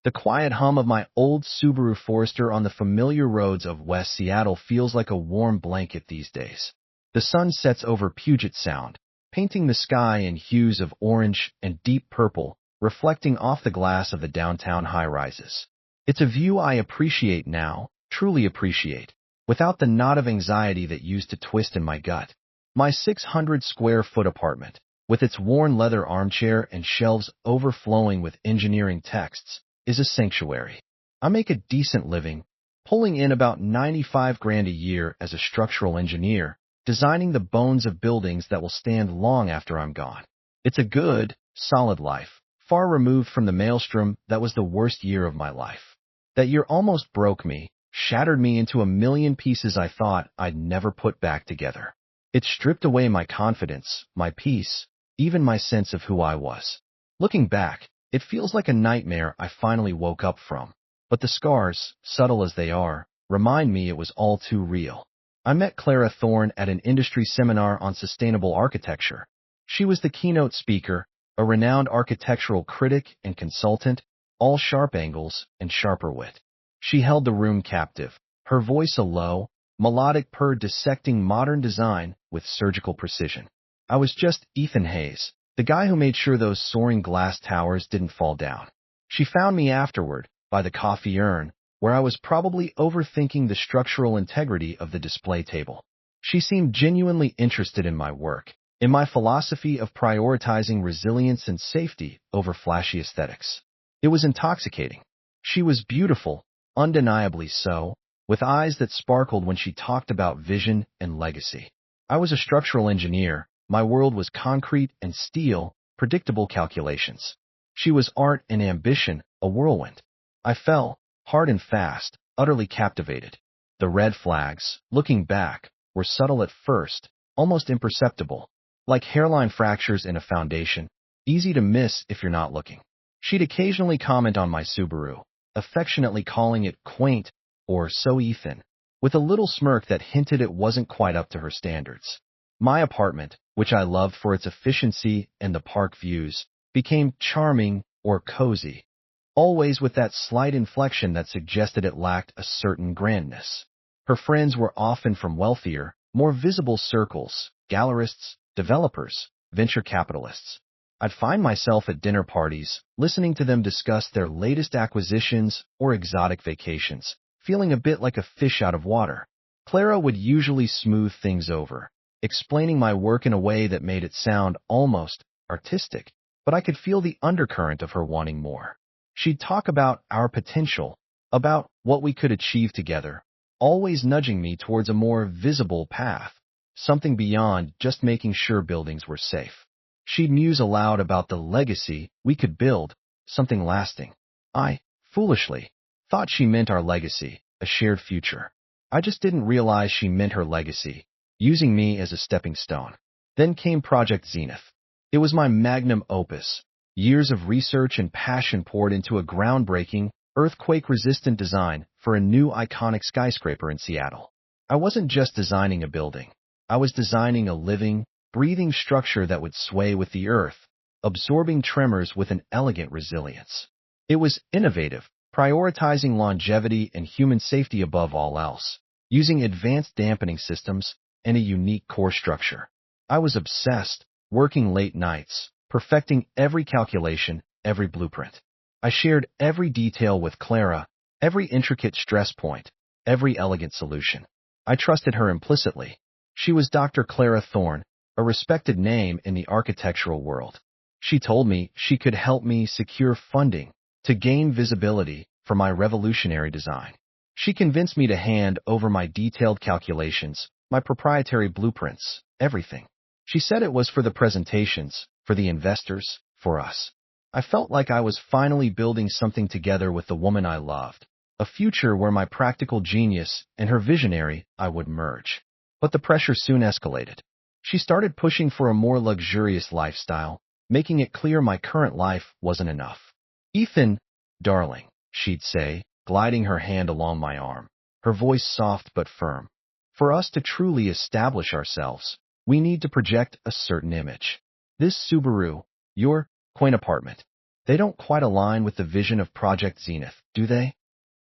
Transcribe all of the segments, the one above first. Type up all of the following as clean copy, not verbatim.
The quiet hum of my old Subaru Forester on the familiar roads of West Seattle feels like a warm blanket these days. The sun sets over Puget Sound, painting the sky in hues of orange and deep purple, reflecting off the glass of the downtown high-rises. It's a view I appreciate now, truly appreciate, without the knot of anxiety that used to twist in my gut. My 600-square-foot apartment, with its worn leather armchair and shelves overflowing with engineering texts, is a sanctuary. I make a decent living, pulling in about 95 grand a year as a structural engineer, designing the bones of buildings that will stand long after I'm gone. It's a good, solid life, far removed from the maelstrom that was the worst year of my life. That year almost broke me, shattered me into a million pieces I thought I'd never put back together. It stripped away my confidence, my peace, even my sense of who I was. Looking back, it feels like a nightmare I finally woke up from. But the scars, subtle as they are, remind me it was all too real. I met Clara Thorne at an industry seminar on sustainable architecture. She was the keynote speaker, a renowned architectural critic and consultant, all sharp angles and sharper wit. She held the room captive, her voice a low, melodic purr dissecting modern design with surgical precision. I was just Ethan Hayes, the guy who made sure those soaring glass towers didn't fall down. She found me afterward, by the coffee urn, where I was probably overthinking the structural integrity of the display table. She seemed genuinely interested in my work, in my philosophy of prioritizing resilience and safety over flashy aesthetics. It was intoxicating. She was beautiful, undeniably so, with eyes that sparkled when she talked about vision and legacy. I was a structural engineer. My world was concrete and steel, predictable calculations. She was art and ambition, a whirlwind. I fell, hard and fast, utterly captivated. The red flags, looking back, were subtle at first, almost imperceptible, like hairline fractures in a foundation, easy to miss if you're not looking. She'd occasionally comment on my Subaru, affectionately calling it quaint or so Ethan, with a little smirk that hinted it wasn't quite up to her standards. My apartment, which I loved for its efficiency and the park views, became charming or cozy, always with that slight inflection that suggested it lacked a certain grandness. Her friends were often from wealthier, more visible circles, gallerists, developers, venture capitalists. I'd find myself at dinner parties, listening to them discuss their latest acquisitions or exotic vacations, feeling a bit like a fish out of water. Clara would usually smooth things over, explaining my work in a way that made it sound almost artistic, but I could feel the undercurrent of her wanting more. She'd talk about our potential, about what we could achieve together, always nudging me towards a more visible path, something beyond just making sure buildings were safe. She'd muse aloud about the legacy we could build, something lasting. I, foolishly, thought she meant our legacy, a shared future. I just didn't realize she meant her legacy, using me as a stepping stone. Then came Project Zenith. It was my magnum opus, years of research and passion poured into a groundbreaking, earthquake-resistant design for a new iconic skyscraper in Seattle. I wasn't just designing a building. I was designing a living, breathing structure that would sway with the earth, absorbing tremors with an elegant resilience. It was innovative, prioritizing longevity and human safety above all else, using advanced dampening systems and a unique core structure. I was obsessed, working late nights, perfecting every calculation, every blueprint. I shared every detail with Clara, every intricate stress point, every elegant solution. I trusted her implicitly. She was Dr. Clara Thorne, a respected name in the architectural world. She told me she could help me secure funding to gain visibility for my revolutionary design. She convinced me to hand over my detailed calculations, my proprietary blueprints, everything. She said it was for the presentations, for the investors, for us. I felt like I was finally building something together with the woman I loved, a future where my practical genius and her visionary I would merge. But the pressure soon escalated. She started pushing for a more luxurious lifestyle, making it clear my current life wasn't enough. Ethan, darling, she'd say, gliding her hand along my arm, her voice soft but firm. For us to truly establish ourselves, we need to project a certain image. This Subaru, your quaint apartment, They don't quite align with the vision of Project Zenith, do they?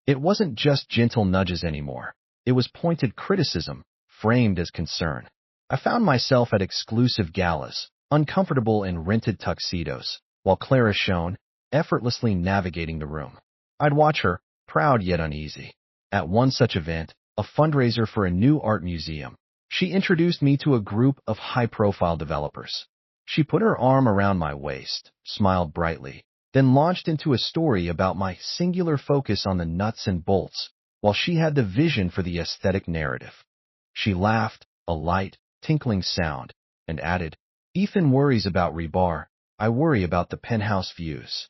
It wasn't just gentle nudges anymore. It was pointed criticism, framed as concern. I found myself at exclusive galas, uncomfortable in rented tuxedos, while Clara shone, effortlessly navigating the room. I'd watch her, proud yet uneasy. At one such event, a fundraiser for a new art museum, she introduced me to a group of high-profile developers. She put her arm around my waist, smiled brightly, then launched into a story about my singular focus on the nuts and bolts, while she had the vision for the aesthetic narrative. She laughed, a light, tinkling sound, and added, "Ethan worries about rebar, I worry about the penthouse views."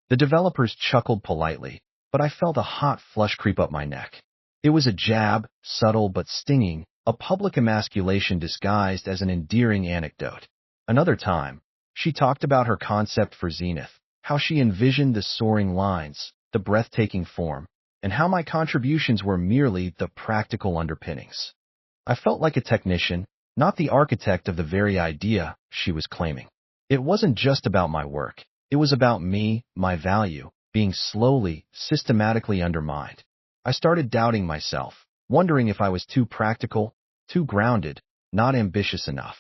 The developers chuckled politely, but I felt a hot flush creep up my neck. It was a jab, subtle but stinging, a public emasculation disguised as an endearing anecdote. Another time, she talked about her concept for Zenith, how she envisioned the soaring lines, the breathtaking form, and how my contributions were merely the practical underpinnings. I felt like a technician, not the architect of the very idea she was claiming. It wasn't just about my work. It was about me, my value, being slowly, systematically undermined. I started doubting myself, wondering if I was too practical, too grounded, not ambitious enough.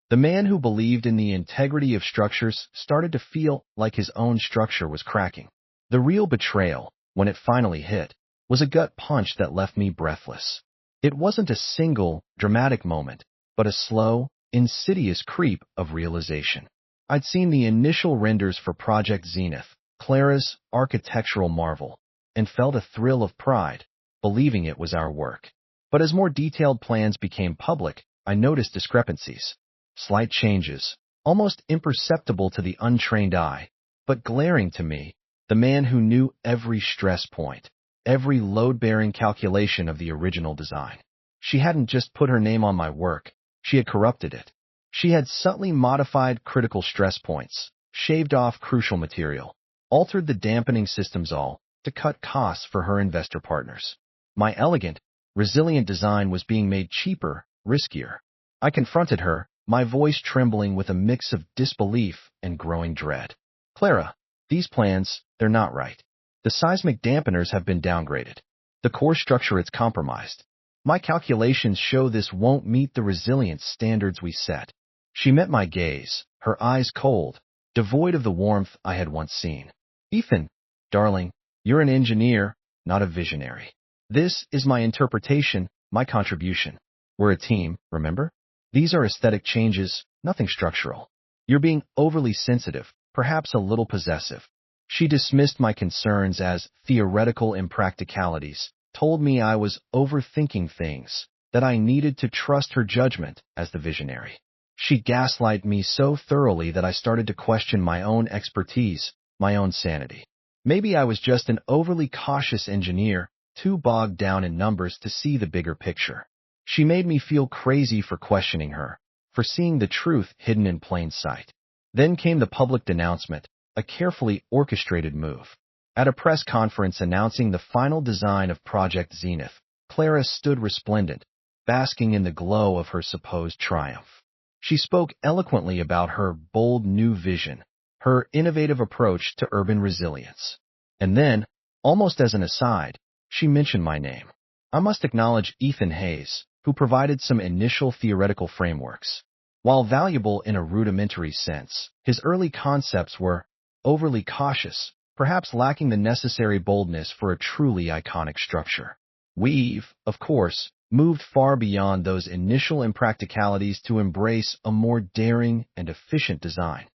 The man who believed in the integrity of structures started to feel like his own structure was cracking. The real betrayal, when it finally hit, was a gut punch that left me breathless. It wasn't a single, dramatic moment, but a slow, insidious creep of realization. I'd seen the initial renders for Project Zenith, Clara's architectural marvel, and felt a thrill of pride, believing it was our work. But as more detailed plans became public, I noticed discrepancies. Slight changes, almost imperceptible to the untrained eye, but glaring to me, the man who knew every stress point, every load-bearing calculation of the original design. She hadn't just put her name on my work, she had corrupted it. She had subtly modified critical stress points, shaved off crucial material, altered the dampening systems, all to cut costs for her investor partners. My elegant, resilient design was being made cheaper, riskier. I confronted her, my voice trembling with a mix of disbelief and growing dread. "Clara, these plans, they're not right. The seismic dampeners have been downgraded. The core structure is compromised. My calculations show this won't meet the resilience standards we set." She met my gaze, her eyes cold, devoid of the warmth I had once seen. "Ethan, darling, you're an engineer, not a visionary. This is my interpretation, my contribution. We're a team, remember? These are aesthetic changes, nothing structural. You're being overly sensitive, perhaps a little possessive." She dismissed my concerns as theoretical impracticalities, told me I was overthinking things, that I needed to trust her judgment as the visionary. She gaslighted me so thoroughly that I started to question my own expertise, my own sanity. Maybe I was just an overly cautious engineer, too bogged down in numbers to see the bigger picture. She made me feel crazy for questioning her, for seeing the truth hidden in plain sight. Then came the public denouncement, a carefully orchestrated move. At a press conference announcing the final design of Project Zenith, Clara stood resplendent, basking in the glow of her supposed triumph. She spoke eloquently about her bold new vision, her innovative approach to urban resilience. And then, almost as an aside, she mentioned my name. I must acknowledge Ethan Hayes, who provided some initial theoretical frameworks. While valuable in a rudimentary sense, his early concepts were overly cautious, perhaps lacking the necessary boldness for a truly iconic structure. We've, of course, moved far beyond those initial impracticalities to embrace a more daring and efficient design.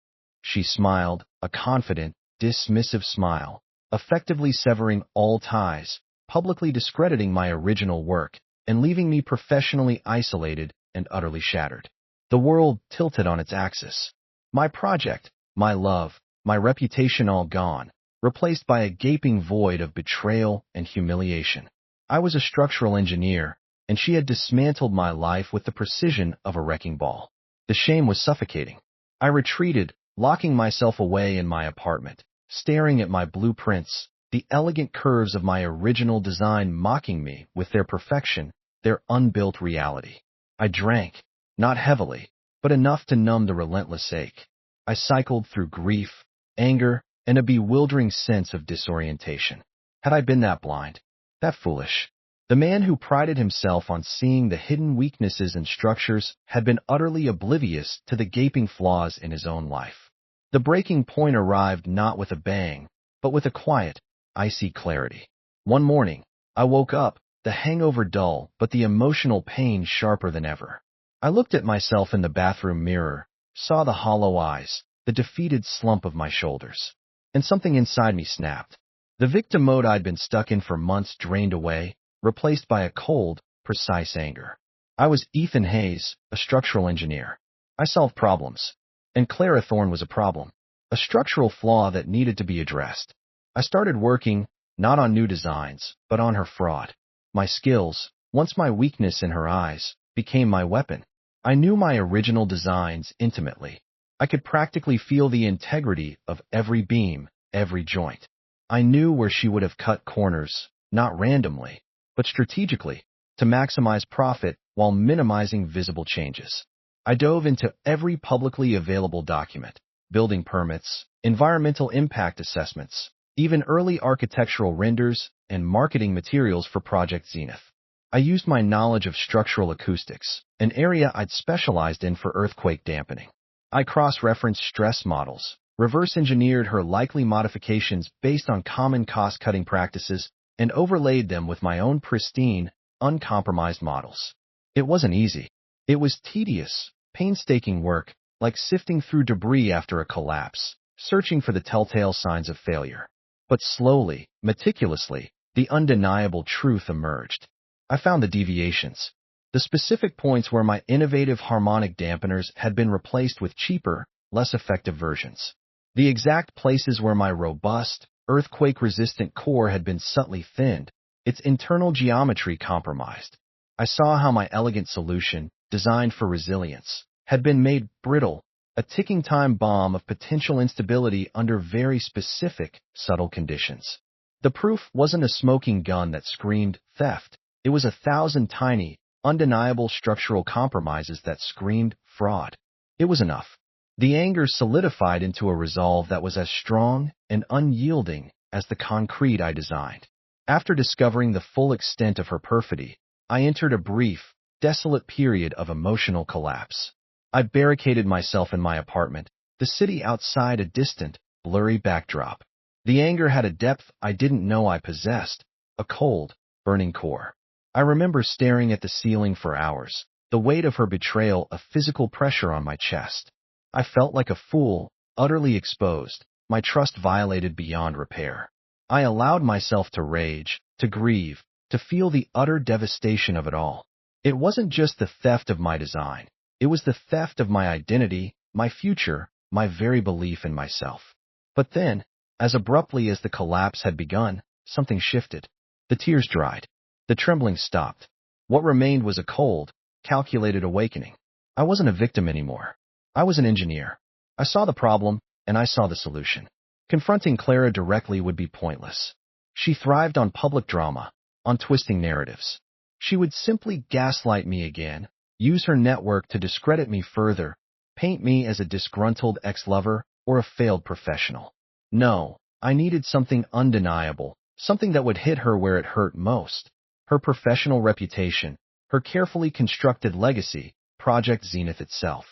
She smiled, a confident, dismissive smile, effectively severing all ties, publicly discrediting my original work, and leaving me professionally isolated and utterly shattered. The world tilted on its axis. My project, my love, my reputation all gone, replaced by a gaping void of betrayal and humiliation. I was a structural engineer, and she had dismantled my life with the precision of a wrecking ball. The shame was suffocating. I retreated, locking myself away in my apartment, staring at my blueprints, the elegant curves of my original design mocking me with their perfection, their unbuilt reality. I drank, not heavily, but enough to numb the relentless ache. I cycled through grief, anger, and a bewildering sense of disorientation. Had I been that blind? That foolish? The man who prided himself on seeing the hidden weaknesses in structures had been utterly oblivious to the gaping flaws in his own life. The breaking point arrived not with a bang, but with a quiet, icy clarity. One morning, I woke up, the hangover dull, but the emotional pain sharper than ever. I looked at myself in the bathroom mirror, saw the hollow eyes, the defeated slump of my shoulders. And something inside me snapped. The victim mode I'd been stuck in for months drained away, replaced by a cold, precise anger. I was Ethan Hayes, a structural engineer. I solved problems. And Clara Thorne was a problem, a structural flaw that needed to be addressed. I started working, not on new designs, but on her fraud. My skills, once my weakness in her eyes, became my weapon. I knew my original designs intimately. I could practically feel the integrity of every beam, every joint. I knew where she would have cut corners, not randomly, but strategically, to maximize profit while minimizing visible changes. I dove into every publicly available document, building permits, environmental impact assessments, even early architectural renders and marketing materials for Project Zenith. I used my knowledge of structural acoustics, an area I'd specialized in for earthquake dampening. I cross-referenced stress models, reverse-engineered her likely modifications based on common cost-cutting practices, and overlaid them with my own pristine, uncompromised models. It wasn't easy. It was tedious, painstaking work, like sifting through debris after a collapse, searching for the telltale signs of failure. But slowly, meticulously, the undeniable truth emerged. I found the deviations, the specific points where my innovative harmonic dampeners had been replaced with cheaper, less effective versions. The exact places where my robust, earthquake-resistant core had been subtly thinned, its internal geometry compromised. I saw how my elegant solution, designed for resilience, had been made brittle, a ticking time bomb of potential instability under very specific, subtle conditions. The proof wasn't a smoking gun that screamed theft. It was 1,000 tiny, undeniable structural compromises that screamed fraud. It was enough. The anger solidified into a resolve that was as strong and unyielding as the concrete I designed. After discovering the full extent of her perfidy, I entered a brief, desolate period of emotional collapse. I barricaded myself in my apartment, the city outside a distant, blurry backdrop. The anger had a depth I didn't know I possessed, a cold, burning core. I remember staring at the ceiling for hours, the weight of her betrayal a physical pressure on my chest. I felt like a fool, utterly exposed, my trust violated beyond repair. I allowed myself to rage, to grieve, to feel the utter devastation of it all. It wasn't just the theft of my design. It was the theft of my identity, my future, my very belief in myself. But then, as abruptly as the collapse had begun, something shifted. The tears dried. The trembling stopped. What remained was a cold, calculated awakening. I wasn't a victim anymore. I was an engineer. I saw the problem, and I saw the solution. Confronting Clara directly would be pointless. She thrived on public drama, on twisting narratives. She would simply gaslight me again, use her network to discredit me further, paint me as a disgruntled ex-lover or a failed professional. No, I needed something undeniable, something that would hit her where it hurt most. Her professional reputation, her carefully constructed legacy, Project Zenith itself.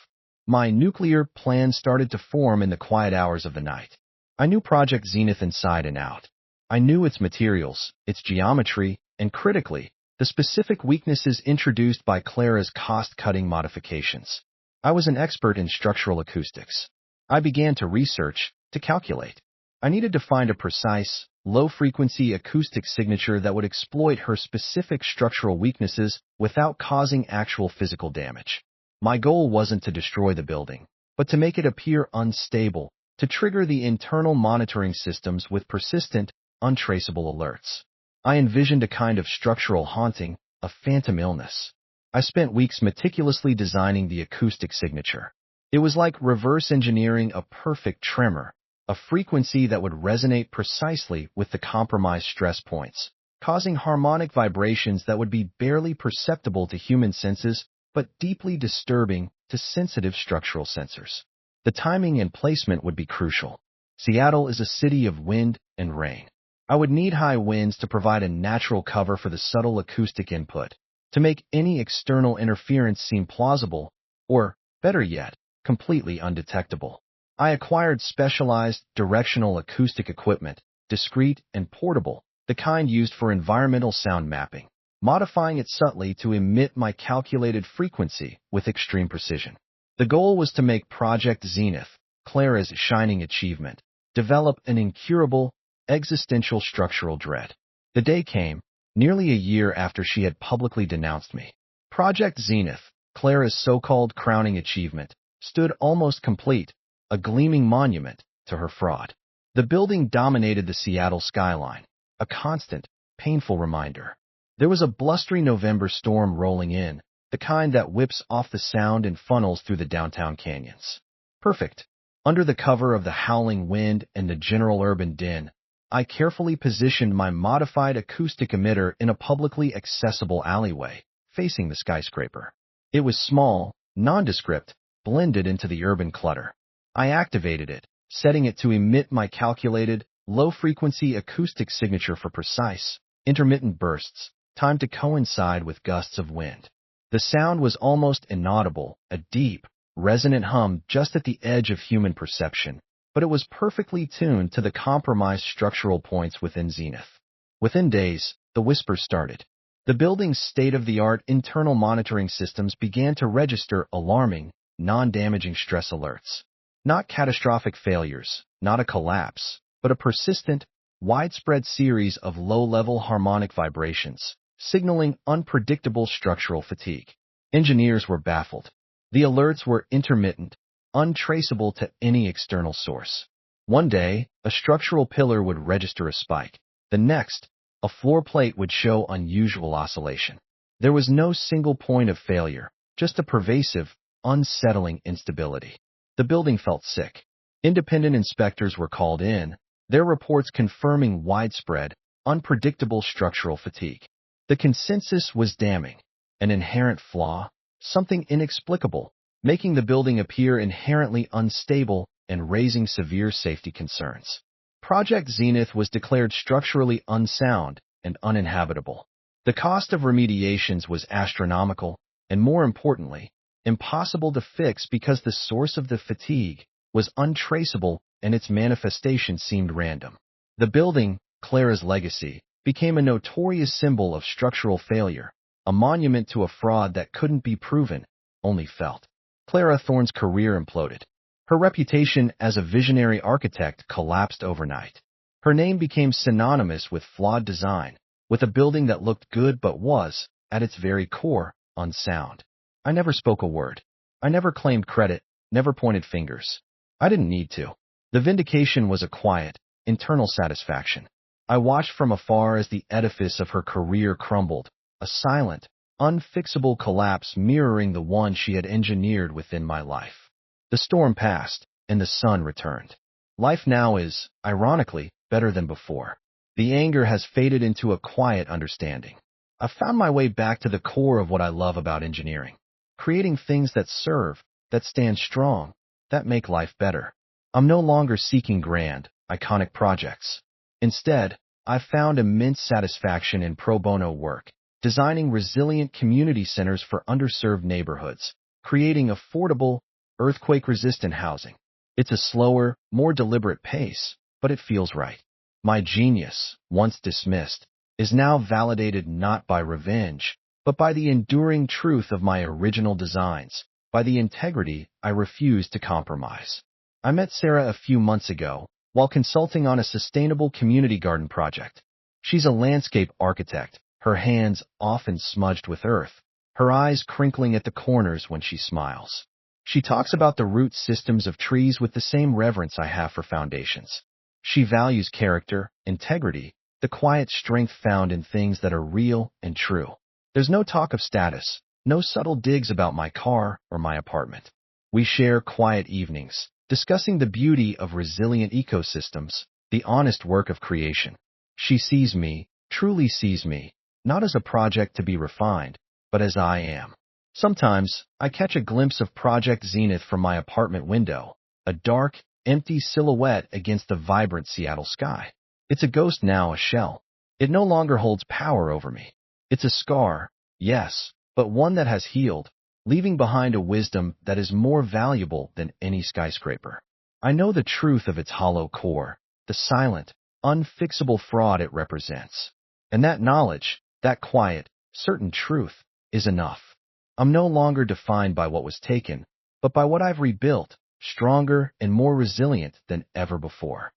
My nuclear plan started to form in the quiet hours of the night. I knew Project Zenith inside and out. I knew its materials, its geometry, and critically, the specific weaknesses introduced by Clara's cost-cutting modifications. I was an expert in structural acoustics. I began to research, to calculate. I needed to find a precise, low-frequency acoustic signature that would exploit her specific structural weaknesses without causing actual physical damage. My goal wasn't to destroy the building, but to make it appear unstable, to trigger the internal monitoring systems with persistent, untraceable alerts. I envisioned a kind of structural haunting, a phantom illness. I spent weeks meticulously designing the acoustic signature. It was like reverse engineering a perfect tremor, a frequency that would resonate precisely with the compromised stress points, causing harmonic vibrations that would be barely perceptible to human senses, but deeply disturbing to sensitive structural sensors. The timing and placement would be crucial. Seattle is a city of wind and rain. I would need high winds to provide a natural cover for the subtle acoustic input, to make any external interference seem plausible, or, better yet, completely undetectable. I acquired specialized directional acoustic equipment, discrete and portable, the kind used for environmental sound mapping, modifying it subtly to emit my calculated frequency with extreme precision. The goal was to make Project Zenith, Clara's shining achievement, develop an incurable, existential structural dread. The day came, nearly a year after she had publicly denounced me. Project Zenith, Clara's so-called crowning achievement, stood almost complete, a gleaming monument to her fraud. The building dominated the Seattle skyline, a constant, painful reminder. There was a blustery November storm rolling in, the kind that whips off the sound and funnels through the downtown canyons. Perfect. Under the cover of the howling wind and the general urban din, I carefully positioned my modified acoustic emitter in a publicly accessible alleyway, facing the skyscraper. It was small, nondescript, blended into the urban clutter. I activated it, setting it to emit my calculated, low-frequency acoustic signature for precise, intermittent bursts, timed to coincide with gusts of wind. The sound was almost inaudible, a deep, resonant hum just at the edge of human perception, but it was perfectly tuned to the compromised structural points within Zenith. Within days, the whispers started. The building's state-of-the-art internal monitoring systems began to register alarming, non-damaging stress alerts. Not catastrophic failures, not a collapse, but a persistent, widespread series of low-level harmonic vibrations, signaling unpredictable structural fatigue. Engineers were baffled. The alerts were intermittent, untraceable to any external source. One day, a structural pillar would register a spike. The next, a floor plate would show unusual oscillation. There was no single point of failure, just a pervasive, unsettling instability. The building felt sick. Independent inspectors were called in, their reports confirming widespread, unpredictable structural fatigue. The consensus was damning. An inherent flaw, something inexplicable, making the building appear inherently unstable and raising severe safety concerns. Project Zenith was declared structurally unsound and uninhabitable. The cost of remediations was astronomical, and more importantly, impossible to fix because the source of the fatigue was untraceable and its manifestation seemed random. The building, Clara's legacy, became a notorious symbol of structural failure, a monument to a fraud that couldn't be proven, only felt. Clara Thorne's career imploded. Her reputation as a visionary architect collapsed overnight. Her name became synonymous with flawed design, with a building that looked good but was, at its very core, unsound. I never spoke a word. I never claimed credit, never pointed fingers. I didn't need to. The vindication was a quiet, internal satisfaction. I watched from afar as the edifice of her career crumbled, a silent, unfixable collapse mirroring the one she had engineered within my life. The storm passed, and the sun returned. Life now is, ironically, better than before. The anger has faded into a quiet understanding. I've found my way back to the core of what I love about engineering. Creating things that serve, that stand strong, that make life better. I'm no longer seeking grand, iconic projects. Instead, I've found immense satisfaction in pro bono work, designing resilient community centers for underserved neighborhoods, creating affordable, earthquake-resistant housing. It's a slower, more deliberate pace, but it feels right. My genius, once dismissed, is now validated not by revenge, but by the enduring truth of my original designs, by the integrity I refuse to compromise. I met Sarah a few months ago, while consulting on a sustainable community garden project. She's a landscape architect, her hands often smudged with earth, her eyes crinkling at the corners when she smiles. She talks about the root systems of trees with the same reverence I have for foundations. She values character, integrity, the quiet strength found in things that are real and true. There's no talk of status, no subtle digs about my car or my apartment. We share quiet evenings, discussing the beauty of resilient ecosystems, the honest work of creation. She sees me, truly sees me, not as a project to be refined, but as I am. Sometimes, I catch a glimpse of Project Zenith from my apartment window, a dark, empty silhouette against the vibrant Seattle sky. It's a ghost now, a shell. It no longer holds power over me. It's a scar, yes, but one that has healed, leaving behind a wisdom that is more valuable than any skyscraper. I know the truth of its hollow core, the silent, unfixable fraud it represents. And that knowledge, that quiet, certain truth, is enough. I'm no longer defined by what was taken, but by what I've rebuilt, stronger and more resilient than ever before.